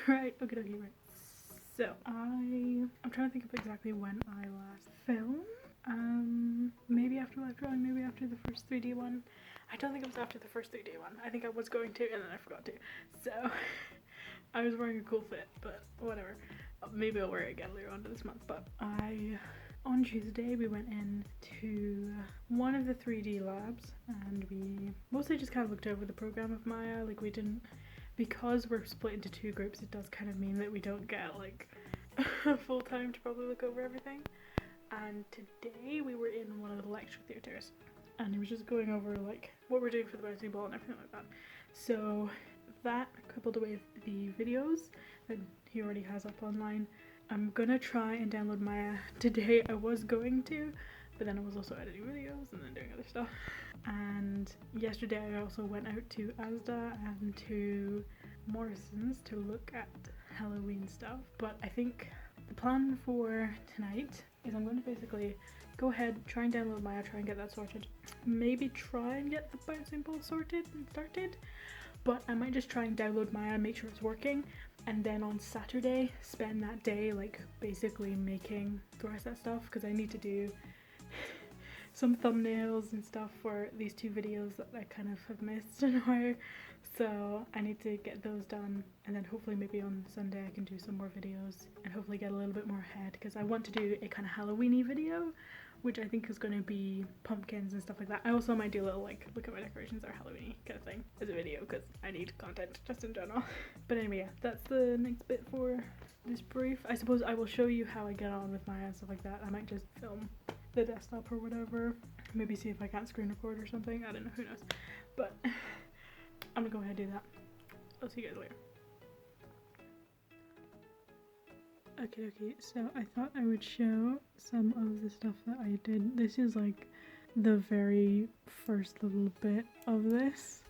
Right, okay, right. So I'm trying to think of exactly when I last filmed. Maybe after live drawing, maybe after the first 3D one. I don't think it was after the first 3D one. I think I was going to, and then I forgot to. So I was wearing a cool fit, but whatever. Maybe I'll wear it again later on this month. But on Tuesday we went in to one of the 3D labs, and we mostly just kind of looked over the program of Maya. Like, we didn't, because we're split into two groups, it does kind of mean that we don't get like full time to probably look over everything. And today we were in one of the lecture theatres, and it was just going over like what we're doing for the bouncing ball and everything like that. So that, coupled with the videos that he already has up online, I'm gonna try and download Maya today. I was going to, but then I was also editing videos and then doing other stuff. And yesterday I also went out to Asda and to Morrison's to look at Halloween stuff. But I think the plan for tonight is I'm going to basically go ahead, try and download Maya, try and get that sorted. Maybe try and get the bouncing ball sorted and started. But I might just try and download Maya, make sure it's working, and then on Saturday spend that day like basically making the rest of that stuff, because I need to do some thumbnails and stuff for these two videos that I kind of have missed in a while. So I need to get those done, and then hopefully maybe on Sunday I can do some more videos and hopefully get a little bit more ahead, because I want to do a kind of Halloween-y video, which I think is going to be pumpkins and stuff like that. I also might do a little like look at my decorations, are Halloween-y kind of thing as a video, because I need content just in general. But anyway, yeah, that's the next bit for this brief. I suppose I will show you how I get on with Maya and stuff like that. I might just film the desktop or whatever, maybe see if I can't screen record or something, I don't know, who knows. But I'm gonna go ahead and do that. I'll see you guys later. Okay, so I thought I would show some of the stuff that I did. This is like the very first little bit of this.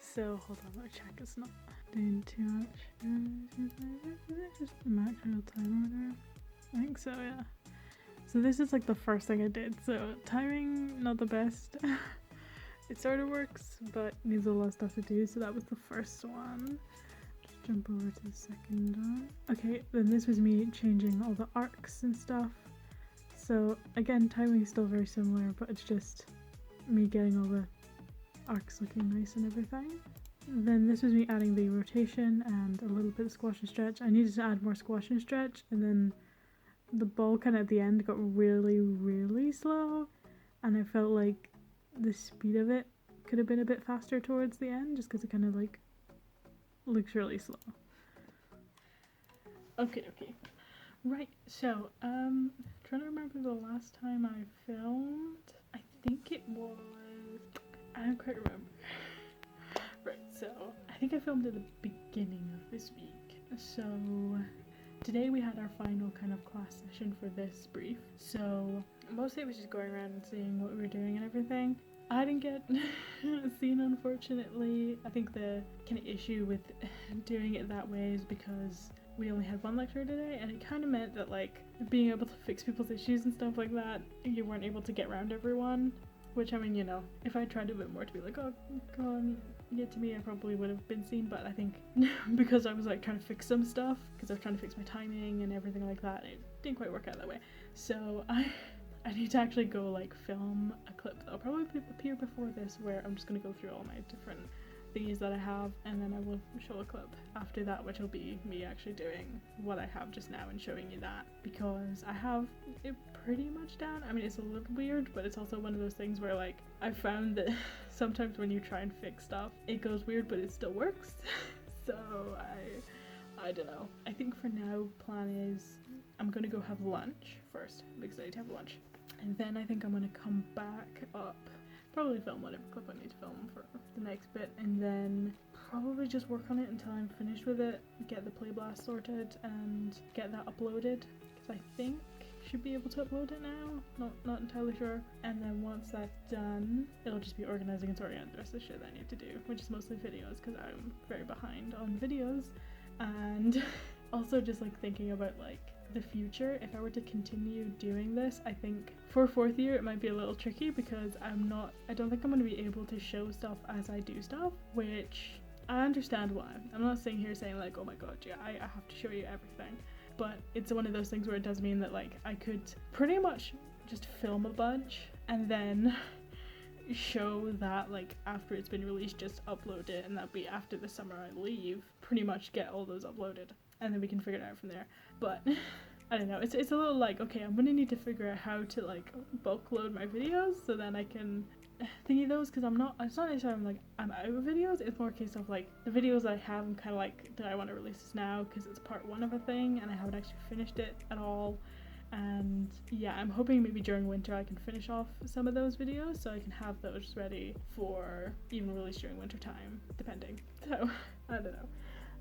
So hold on, let me check it's not doing too much. Is it just the max real time or whatever? I think so, yeah. So this is like the first thing I did. So timing, not the best. It sort of works, but needs a lot of stuff to do. So that was the first one. Just jump over to the second one. Okay, then this was me changing all the arcs and stuff. So again, timing is still very similar, but it's just me getting all the arcs looking nice and everything. Then this was me adding the rotation and a little bit of squash and stretch. I needed to add more squash and stretch, and then the ball kind of at the end got really slow, and I felt like the speed of it could have been a bit faster towards the end, just because it kind of like looks really slow. Okay. Right, so trying to remember the last time I filmed. I think it was, I don't quite remember. Right, so I think I filmed at the beginning of this week. So today we had our final kind of class session for this brief. So mostly it was just going around and seeing what we were doing and everything. I didn't get a scene, unfortunately. I think the kind of issue with doing it that way is because we only had one lecturer today, and it kind of meant that like being able to fix people's issues and stuff like that, you weren't able to get around everyone. Which, I mean, you know, if I tried a bit more to be like, oh, come on, get to me, I probably would have been seen. But I think because I was like trying to fix some stuff, because I was trying to fix my timing and everything like that, it didn't quite work out that way. So I need to actually go like film a clip that'll probably appear before this, where I'm just going to go through all my different thingies that I have, and then I will show a clip after that, which will be me actually doing what I have just now and showing you that, because I have it pretty much down. I mean, it's a little weird, but it's also one of those things where like I found that sometimes when you try and fix stuff, it goes weird, but it still works. So I don't know. I think for now, plan is I'm gonna go have lunch first, because I need to have lunch, and then I think I'm gonna come back up, probably film whatever clip I need to film for the next bit, and then probably just work on it until I'm finished with it, get the play blast sorted and get that uploaded, because I think should be able to upload it now, not entirely sure. And then once that's done, it'll just be organizing and sorting out the rest of the shit that I need to do, which is mostly videos, because I'm very behind on videos. And also just like thinking about like the future, if I were to continue doing this, I think for fourth year it might be a little tricky, because I don't think I'm going to be able to show stuff as I do stuff, which I understand why. I'm not sitting here saying like, oh my god, yeah, I have to show you everything. But it's one of those things where it does mean that like I could pretty much just film a bunch and then show that like after it's been released, just upload it, and that'd be after the summer I leave, pretty much get all those uploaded, and then we can figure it out from there. But I don't know, it's a little like, okay, I'm gonna need to figure out how to like bulk load my videos so then I can thingy those, because it's not necessarily I'm out of videos, it's more a case of like the videos that I have, I'm kind of like, do I want to release this now because it's part 1 of a thing and I haven't actually finished it at all. And yeah, I'm hoping maybe during winter I can finish off some of those videos so I can have those ready for even release during winter time, depending. So I don't know,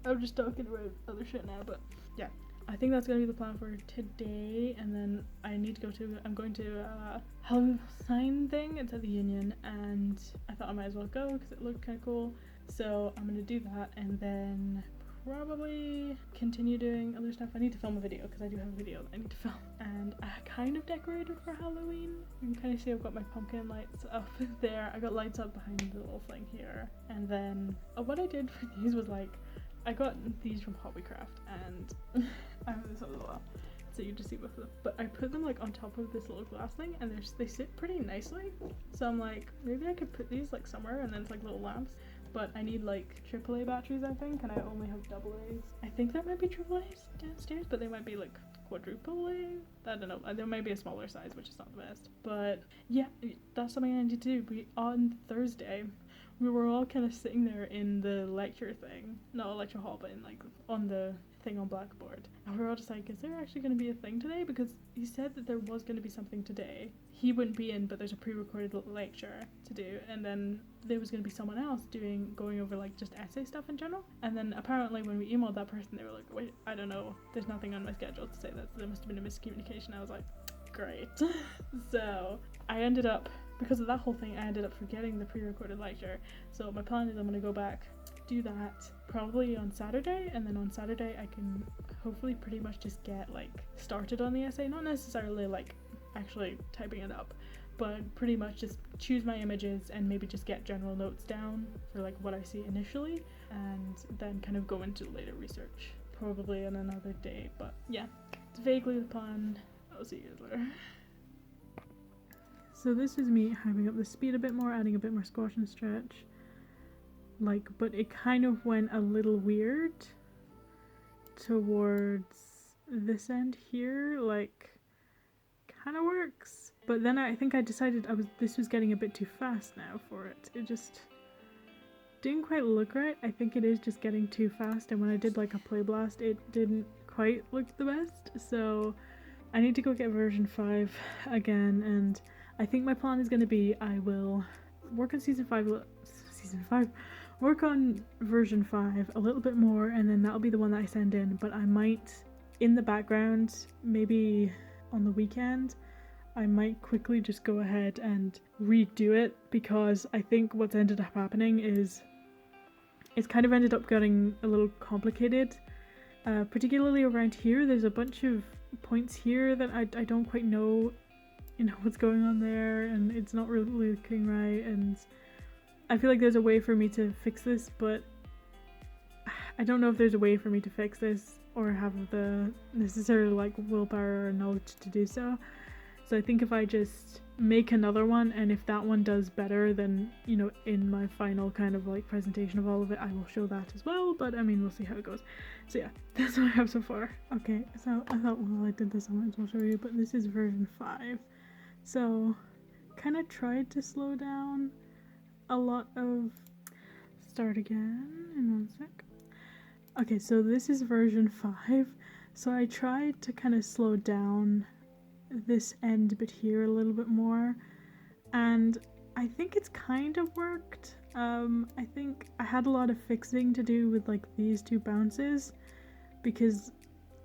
I'm just talking about other shit now, but yeah, I think that's gonna be the plan for today. And then I'm going to a Halloween sign thing. It's at the Union, and I thought I might as well go because it looked kind of cool. So I'm gonna do that, and then probably continue doing other stuff. I need to film a video because I do have a video that I need to film. And I kind of decorated for Halloween. You can kind of see I've got my pumpkin lights up there. I got lights up behind the little thing here. And then what I did for these was like, I got these from Hobbycraft, and I have this as well, so you just see both of them. But I put them like on top of this little glass thing, and they sit pretty nicely. So I'm like, maybe I could put these like somewhere, and then it's like little lamps. But I need like AAA batteries, I think, and I only have AA's. I think there might be AAA's downstairs, but they might be like quadruple A. I don't know. There might be a smaller size, which is not the best. But yeah, that's something I need to do. On Thursday, we were all kind of sitting there in the lecture thing, not a lecture hall, but in like on the thing on Blackboard, and we were all just like, is there actually going to be a thing today? Because he said that there was going to be something today. He wouldn't be in, but there's a pre-recorded lecture to do, and then there was going to be someone else going over like just essay stuff in general. And then apparently when we emailed that person, they were like, wait, I don't know, there's nothing on my schedule to say that. There must have been a miscommunication. I was like, great. So I ended up, because of that whole thing, I ended up forgetting the pre-recorded lecture. So my plan is I'm going to go back, do that probably on Saturday, and then on Saturday I can hopefully pretty much just get like started on the essay, not necessarily like actually typing it up, but pretty much just choose my images and maybe just get general notes down for like what I see initially, and then kind of go into later research probably on another day. But yeah, it's vaguely the plan. I'll see you guys later. So this is me hyping up the speed a bit more, adding a bit more squash and stretch. Like, but it kind of went a little weird towards this end here, like, kind of works. But then I think I decided this was getting a bit too fast now for it. It just didn't quite look right. I think it is just getting too fast, and when I did like a play blast, it didn't quite look the best. So I need to go get version 5 again, and I think my plan is going to be I will work on work on version 5 a little bit more, and then that'll be the one that I send in. But I might, in the background, maybe on the weekend, I might quickly just go ahead and redo it, because I think what's ended up happening is it's kind of ended up getting a little complicated. Particularly around here, there's a bunch of points here that I don't quite know what's going on there, and it's not really looking right, and I feel like there's a way for me to fix this, but I don't know if there's a way for me to fix this or have the necessary like willpower or knowledge to do so. So I think if I just make another one, and if that one does better, then, you know, in my final kind of like presentation of all of it, I will show that as well. But I mean, we'll see how it goes. So yeah, that's what I have so far. Okay, so I thought, well, I did this, I might as well show you, but this is version 5. So kind of tried to slow down a lot of, start again in 1 sec. Okay, so this is version 5. So I tried to kind of slow down this end bit here a little bit more, and I think it's kind of worked. I think I had a lot of fixing to do with like these 2 bounces, because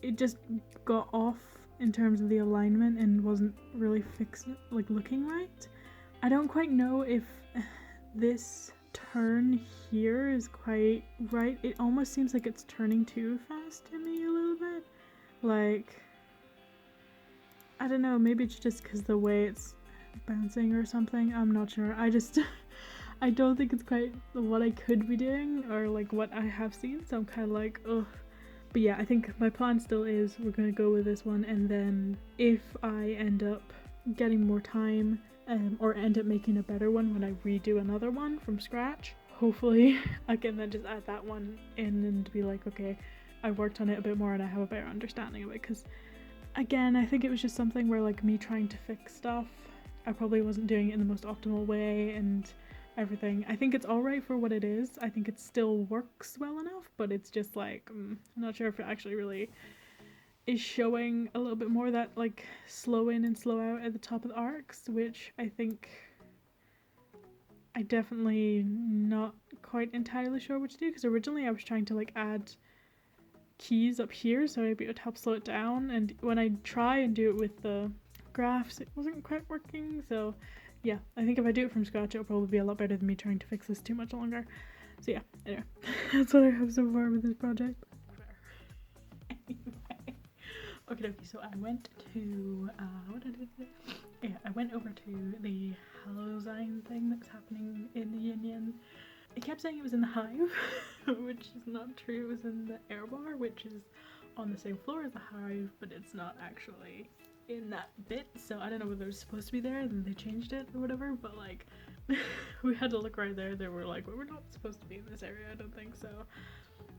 it just got off in terms of the alignment and wasn't really looking right. I don't quite know if this turn here is quite right. It almost seems like it's turning too fast to me a little bit. Like, I don't know, maybe it's just because the way it's bouncing or something. I'm not sure. I don't think it's quite what I could be doing or like what I have seen, so I'm kind of like, ugh. But yeah, I think my plan still is we're gonna go with this one, and then if I end up getting more time or end up making a better one when I redo another one from scratch, hopefully I can then just add that one in and be like, okay, I worked on it a bit more and I have a better understanding of it. Because again, I think it was just something where like me trying to fix stuff, I probably wasn't doing it in the most optimal way and everything. I think it's alright for what it is. I think it still works well enough, but it's just like, I'm not sure if it actually really is showing a little bit more that like slow in and slow out at the top of the arcs, which I think I definitely not quite entirely sure what to do, because originally I was trying to like add keys up here so maybe it would help slow it down, and when I try and do it with the graphs it wasn't quite working. So yeah, I think if I do it from scratch it'll probably be a lot better than me trying to fix this too much longer. So yeah, anyway, that's what I have so far with this project. Anyway, okay, so I went to what did I do? Yeah, I went over to the Halloween thing that was happening in the Union. It kept saying it was in the Hive, which is not true. It was in the Air Bar, which is on the same floor as the Hive, but it's not actually in that bit. So I don't know whether it was supposed to be there and they changed it or whatever, but like we had to look right there. They were like, well, we're not supposed to be in this area, I don't think so.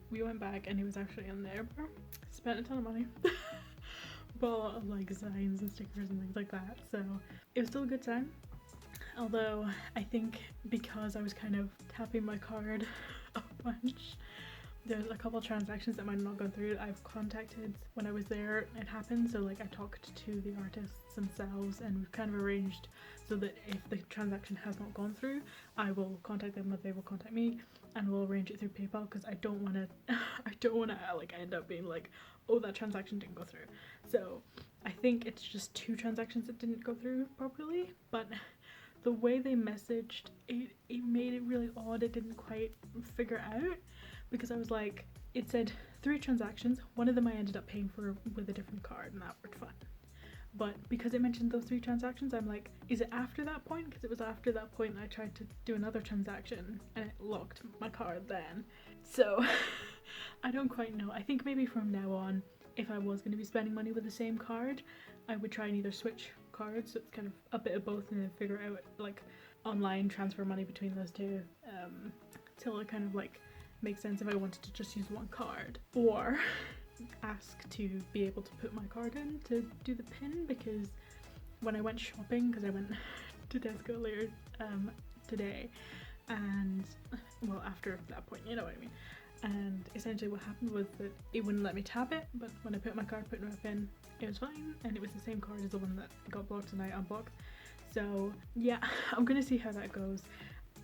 We went back and he was actually in the Air Bar. Spent a ton of money. Bought a lot of like signs and stickers and things like that, so it was still a good time. Although I think because I was kind of tapping my card a bunch, there's a couple of transactions that might not go through. I've contacted, when I was there it happened, so like I talked to the artists themselves and we've kind of arranged so that if the transaction has not gone through, I will contact them or they will contact me and we'll arrange it through PayPal, because I don't want to like end up being like, oh, that transaction didn't go through. So I think it's just 2 transactions that didn't go through properly, but the way they messaged it made it really odd. It didn't quite figure out, because I was like, it said 3 transactions, one of them I ended up paying for with a different card and that worked fine. But because it mentioned those 3 transactions, I'm like, is it after that point? Because it was after that point I tried to do another transaction and it locked my card then. So I don't quite know. I think maybe from now on, if I was going to be spending money with the same card, I would try and either switch cards, so it's kind of a bit of both, and then figure out like online transfer money between those 2 till it kind of like makes sense if I wanted to just use one card, or ask to be able to put my card in to do the pin, because when I went shopping, because I went to Tesco later today, and well, after that point, you know what I mean, and essentially what happened was that it wouldn't let me tap it, but when I put my card, put in my pin, it was fine, and it was the same card as the one that got blocked and I unblocked. So yeah, I'm gonna see how that goes.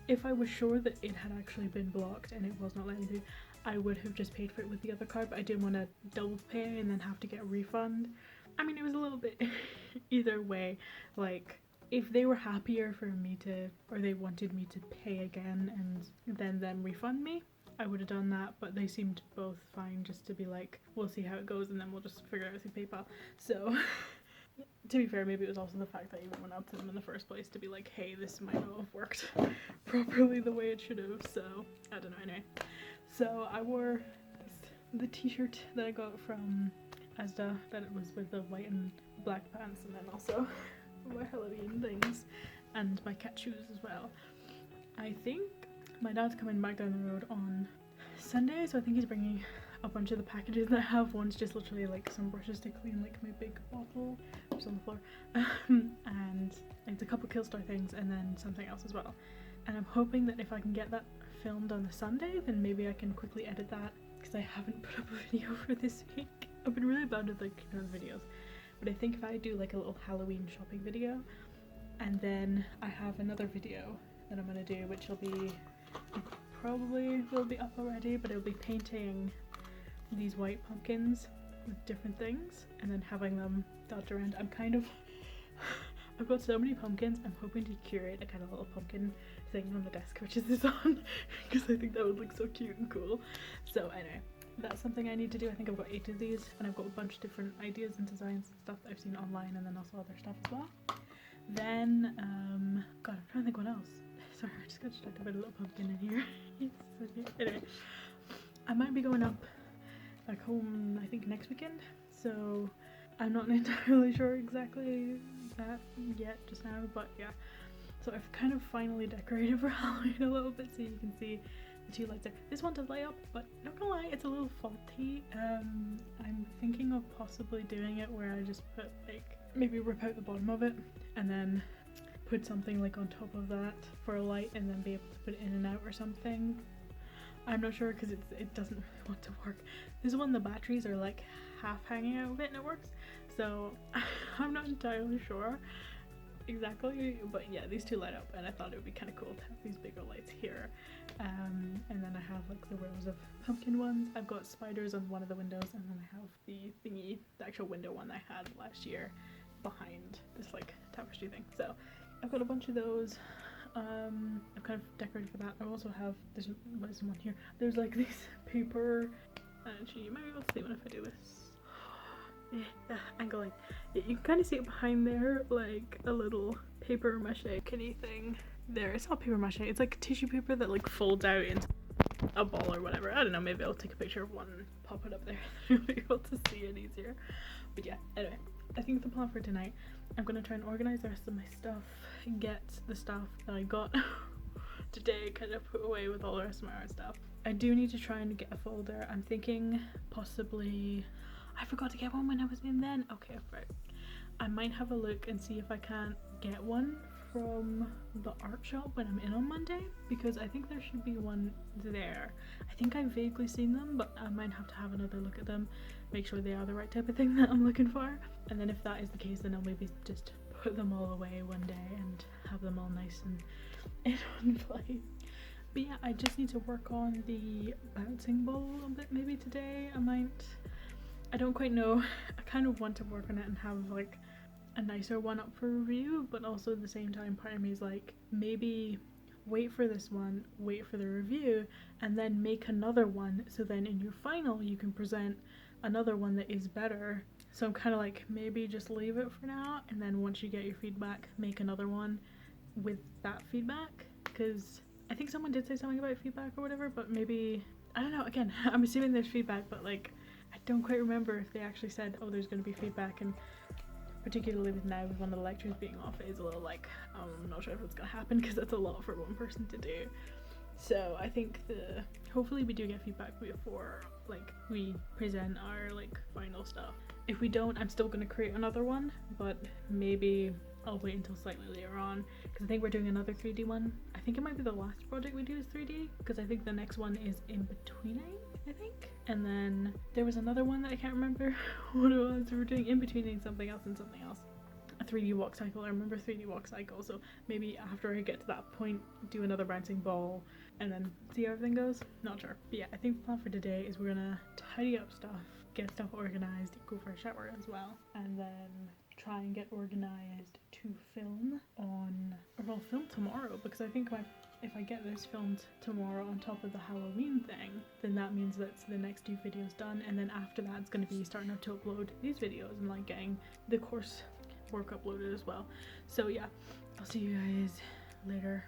If I was sure that it had actually been blocked and it was not letting me through, I would have just paid for it with the other card, but I didn't want to double pay and then have to get a refund. I mean, it was a little bit either way. Like, if they were happier for me to, or they wanted me to pay again and then them refund me, I would have done that, but they seemed both fine just to be like, we'll see how it goes and then we'll just figure it out through PayPal. So to be fair, maybe it was also the fact that I even went up to them in the first place to be like, hey, this might not have worked properly the way it should have. So I don't know. Anyway, so I wore the t-shirt that I got from Asda, that it was with the white and black pants, and then also my Halloween things and my cat shoes as well. I think my dad's coming back down the road on Sunday, so I think he's bringing a bunch of the packages that I have. One's just literally like some brushes to clean like my big bottle, which is on the floor, and it's a couple Killstar things and then something else as well. And I'm hoping that if I can get that filmed on the Sunday, then maybe I can quickly edit that, because I haven't put up a video for this week. I've been really bad with like videos, but I think if I do like a little Halloween shopping video, and then I have another video that I'm gonna do, which will be, probably will be up already, but it'll be painting these white pumpkins with different things and then having them dot around. I'm kind of I've got so many pumpkins, I'm hoping to curate a kind of little pumpkin thing on the desk, which is this on, because I think that would look so cute and cool. So anyway, that's something I need to do. I think I've got 8 of these, and I've got a bunch of different ideas and designs and stuff that I've seen online, and then also other stuff as well. Then God, I'm trying to think what else. Sorry, I just got distracted by a little pumpkin in here. He's so cute. Anyway, I might be going up back home, I think next weekend, so I'm not entirely sure exactly that yet just now, but yeah. So I've kind of finally decorated for Halloween a little bit, so you can see the two lights there. This one does light up, but not gonna lie, it's a little faulty. I'm thinking of possibly doing it where I just put like, maybe rip out the bottom of it and then put something like on top of that for a light and then be able to put it in and out or something. I'm not sure because it doesn't really want to work. This one, the batteries are like half hanging out of it and it works, so I'm not entirely sure exactly, but yeah, these two light up and I thought it would be kind of cool to have these bigger lights here. And then I have like the rows of pumpkin ones. I've got spiders on one of the windows, and then I have the thingy, the actual window one I had last year behind this like tapestry thing. So I've got a bunch of those. I've kind of decorated for that. I also have, there's one here. There's like these paper, actually you might be able to see one if I do this. Angling. Yeah, you can kind of see it behind there, like a little paper mache kitty thing. There, it's not paper mache, it's like tissue paper that like folds out into a ball or whatever. I don't know, maybe I'll take a picture of one and pop it up there. You'll be able to see it easier. But yeah, anyway, I think the plan for tonight, I'm gonna try and organize the rest of my stuff and get the stuff that I got today kind of put away with all the rest of my art stuff. I do need to try and get a folder. I'm thinking possibly, I forgot to get one when I was in then. Okay, right. I might have a look and see if I can get one from the art shop when I'm in on Monday, because I think there should be one there. I think I've vaguely seen them, but I might have to have another look at them, make sure they are the right type of thing that I'm looking for. And then if that is the case, then I'll maybe just put them all away one day and have them all nice and in one place. But yeah, I just need to work on the bouncing ball a little bit maybe today. I don't quite know. I kind of want to work on it and have like a nicer one up for review, but also at the same time part of me is like, maybe wait for this one, wait for the review, and then make another one, so then in your final you can present another one that is better. So I'm kind of like, maybe just leave it for now, and then once you get your feedback, make another one with that feedback, because I think someone did say something about feedback or whatever, but maybe, I don't know, again, I'm assuming there's feedback, but like, I don't quite remember if they actually said, oh, there's going to be feedback, and particularly with now with one of the lectures being off, it's a little like, I'm not sure if it's going to happen because that's a lot for one person to do. So I think hopefully we do get feedback before like we present our like final stuff. If we don't, I'm still going to create another one, but maybe I'll wait until slightly later on, because I think we're doing another 3D one. I think it might be the last project we do is 3D, because I think the next one is in betweening, I think. And then there was another one that I can't remember what it was. We were doing in betweening something else and something else. A 3D walk cycle. I remember 3D walk cycle. So maybe after I get to that point, do another bouncing ball and then see how everything goes. Not sure. But yeah, I think the plan for today is we're gonna tidy up stuff, get stuff organized, go for a shower as well, and then try and get organized to film on, or I'll film tomorrow, because I think if I get this filmed tomorrow on top of the Halloween thing, then that means that's the next 2 videos done, and then after that it's going to be starting to upload these videos and like getting the course work uploaded as well. So yeah, I'll see you guys later.